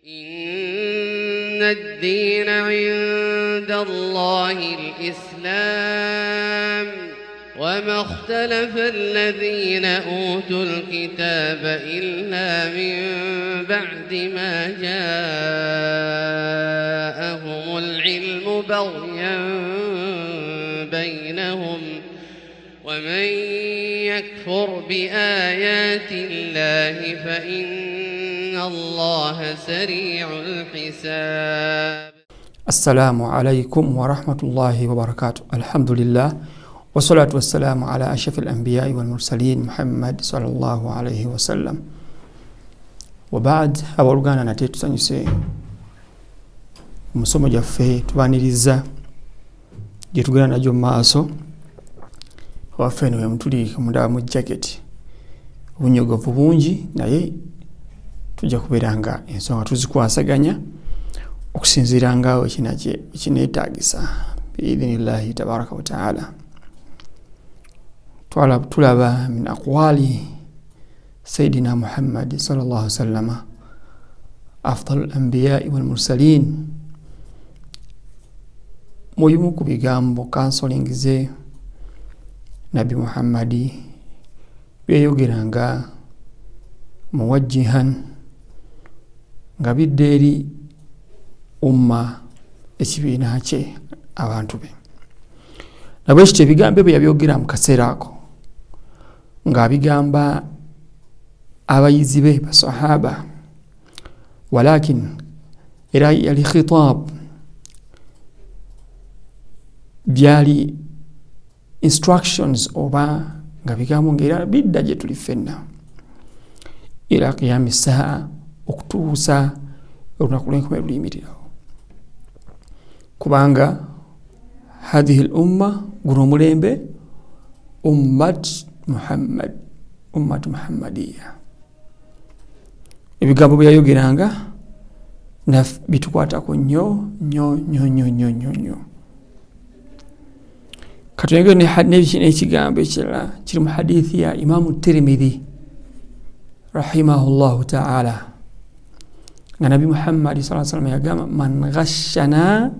إن الدين عند الله الإسلام وما اختلف الذين أوتوا الكتاب إلا من بعد ما جاءهم العلم بغيا بينهم ومن يكفر بآيات الله فإن الله سريع الحساب. السلام عليكم ورحمة الله وبركاته. الحمد لله والصلاة والسلام على أشرف الأنبياء والمرسلين محمد صلى الله عليه وسلم. وبعد أولغانا نتيتو سنسي musomo jaffe tubaniriza jetugana najo maaso waffe no mutuli munda mu jacket obunyogovu bungi naye tujja kuberanga ensonga tuzikwasaganya okusinziranga ekinaje ekinetagisa biidhnillahi tabaraka wa taala. tulaba min aqwali sayyidina Muhammad sallallahu alaihi wasallam afdalul anbiya'i wal mursalin. Muyimu ku bigambo counseling ze Nabi Muhammadi byeyogeranga muwajjihan nga biddeeri umma ekibiina kye abantu be. Nabwekityo ebigambo bye yabyogera mu kaseera ako nga bigamba abayizi be basahaba, walakin era yali khitab byali instructions oba nga bigambo ngera bidda gye tuli ffenna ila qiyam saa okutuusa olunaku lw'enkomerero luyimirirawo, kubanga hadhihi al umma guno omulembe ummat muhammadiya. Ebigambo byayogeranga bitukwatako nnyo nnyo nnyo nnyo nnyo nnyo. Katuyenge n'ekigambo ekirala kiri mu hadithi ya Imamu Tirmidhi rahimahullahu ta'ala nga Nabi Muhammad sallallahu alaihi wasallam yagamba man ghashana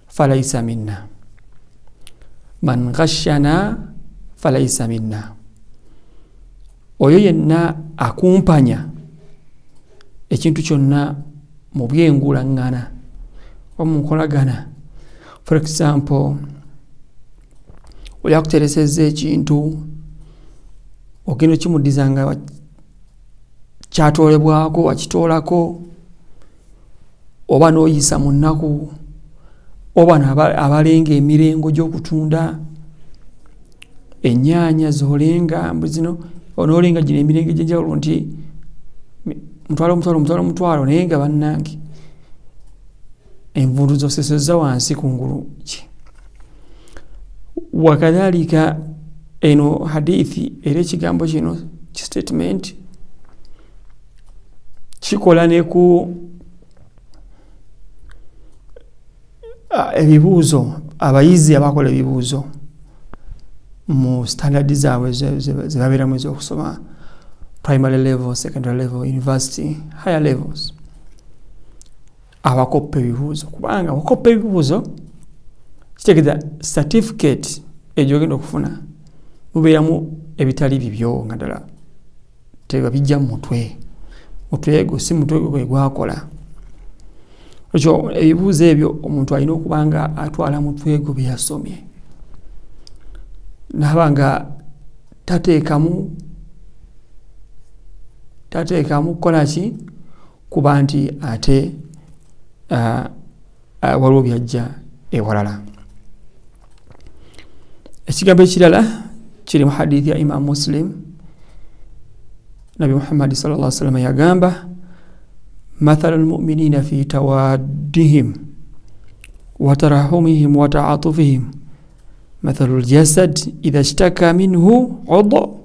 falaysa minna, man ghashana falaysa minna. Oyo yenna akumpanya ekintu kyonna mu byengulangana oba mu nkolagana. For example, oli akuteresezza ekintu ogenda kimudizanga kyatolebwako wakitoolako oba n'oyisa mu nnaku oba abalenga emirengo gy'okutunda ennyaanya zolenga mbuzino onoolenga gino emirenge gy'enjawulo nti mutwalo naye nga bannange envundu zosesezza wansi ku ngulu ki. Wakadhalika eno hadithi era ekigambo kino statement kikola ne ku ebibuuzo abayizi abakola ebibuuzo mu standard zaabwe zebabeeramu ez'okusoma primary level, secondary level, university, higher levels. Abakoppa ebibuuzo, kubanga wakoppa ebibuuzo kitegeeza certificate egyogenda okufuna mubeeramu ebitali bibyo nga ddala teba bijja mu mutwe ego si mutwe gwe gwakola. Ekyo ebibuuzo ebyo omuntu alina okubanga atwala mutwe gwe bye yasomye nabanga tateekamu kukola ki kuba nti ate waliwo byajja ewalala. Ekigambo ekirala kiri mu hadithi ya Imam Muslim. Nabi Muhammad sallallahu alaihi wasallam yagamba mathalu almu'minina fi tawaddihim wa tarahumihim wa ta'atufihim mathalu aljasad idha ishtaka minhu 'udhu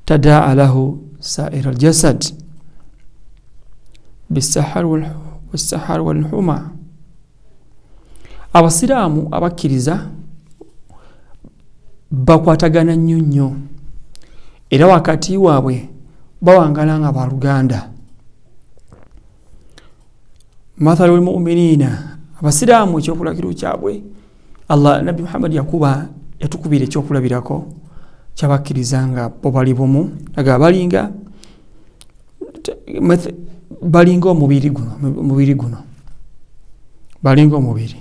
tada'a lahu sa'ir aljasad bis-sahar wal-huma. Abasiraamu abakkiriza bakwatagana nnyo nnyo era wakati waabwe bawangala nga baluganda. mathalu lmuminina abasiraamu ekyokulagiro kyabwe Allah Nabi Muhammad yatukubira ekyokulabirako kyabakkiriza nga bo bali bumu aga balinga omubiri guno balinga omubiri.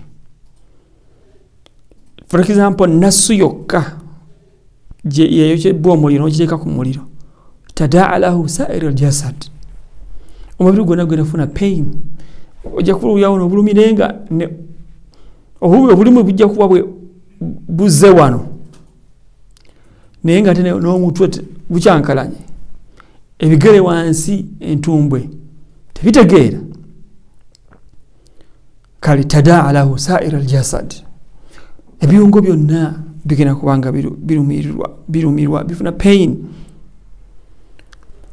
For example, nassu yokka yeyo kyebwa omuliro n'okiteeka ku muliro tadaa lahu saira aljasad, omubiri gwonna gwenafuna pain ojja kululyawo n'obulumirenga obulimu bujja kuba buzze wano naye nga ate n'omutwe bukyankalanye, ebigere wansi, entumbwe tebitegeera. Kale tadaa lahu saira aljasad, ebirungo byonna bigenda kubanga birumirwa bifuna pain.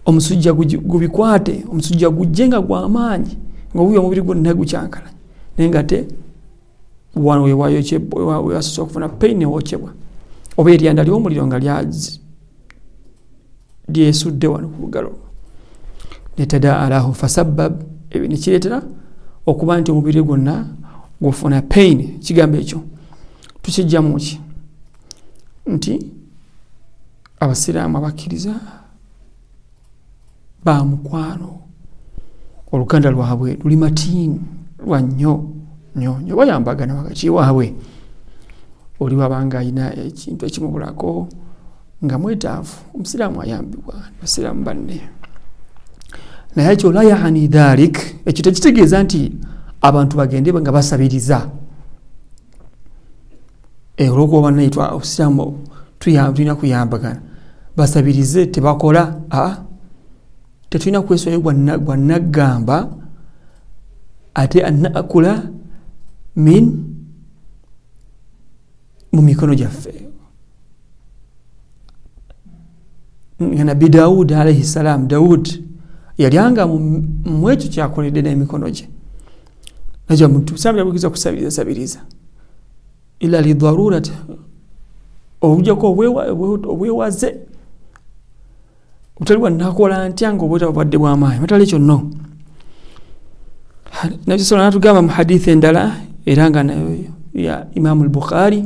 Omusujja gubikwate, omusujja gujje nga gw'amaanyi ng'obuyo omubiri gwonna gukyankalanye naye nga ate wano wewasosola okufuna pain newokyebwa, oba eryanda ly'omuliro nga lyesudde wano ku lugalo. Netadaa lahu fasabbab, ebyo nekireetera okuba nti omubiri gwonna gufuna pain. Ekigambo ekyo tukijjamu ki? Nti abasiraamu abakkiriza ba mukwano, oluganda lwabwe luli matiini lwa nnyo bayambagana wakati waabwe. Oli wabanga alina ekintu ekimubulako nga mwetaavu, omusiraamu ayambibwa basiraamu banne. Naye ekyo la yaani dhalik, ekyo tekitegeeza nti abantu bagende nga basabiriza. Olwokuba naitwa obusiraamu tulina kuyambagana basabirize tebakola. Tetulina kweswayo gwa naggamba ate anakula mu mikono gyaffe. Nabi Daud alayhi salam, Daud yalyanga mu ekyo kyakoledde n'emikono gye. Najwa muntu samya bukiza kusabiriza ila li darurati, obujjako obwewaze utaliwa nakola ntya ng'obudde bw'amaanyi matale ekyo no. Nabi sallallahu alayhi tugamba mu hadithi endala era nga ya Imam al-Bukhari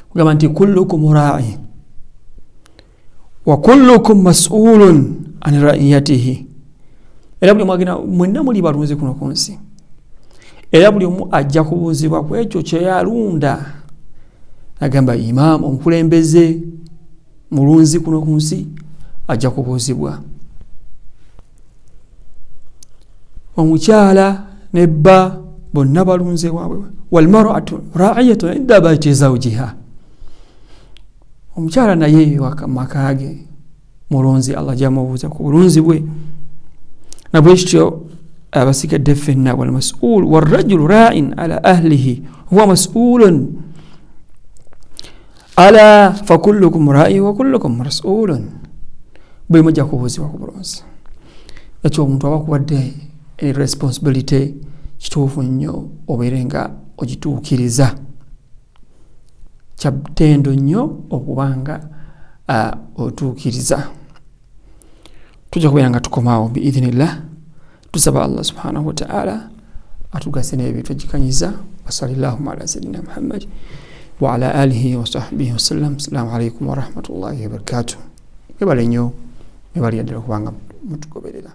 kugamba nti kullukum ra'i wa kullukum mas'ulun an ra'iyatihi, era buli mwagina mwenna muli balunzi kuno ku nsi, era buli omu ajja kubuuzibwa ku ekyo kye yalunda. Agamba imam omukulembeze mulunzi kuno ku nsi ajja kubuuzibwa, omukyala nebba bonna balunze waabwe. Wal mar'atu ra'iyatun inda bayti zawjiha, omukyala naye wakamakaage mulunzi, Allah jamubuuza ku bulunzi bwe. Nabwekityo abasigadde ffenna wal mas'ul warrajulu ra'in ala ahlihi huwa mas'ulun ala fakullukum ra'i wa kullukum mas'ulun, bwe mujja kubuuzibwa ku bulunzi. Ekyo omuntu abakuwadde responsibility kituufu nnyo obeere nga ogituukiriza, kyatendo nnyo okubanga otuukiriza. Tujja kubeera nga tukomaawo biidhinillah. Tusaba Allah subhanahu wa ta'ala atugase n'ebyo twejikanyiza. Wa sallallahu ala sayyidina Muhammad wa ala alihi wa sahbihi wa sallam. Assalamu alaikum wa rahmatullahi wa barakatuh. Ebale nnyo, ebali yaddala kubanga mutugoberera.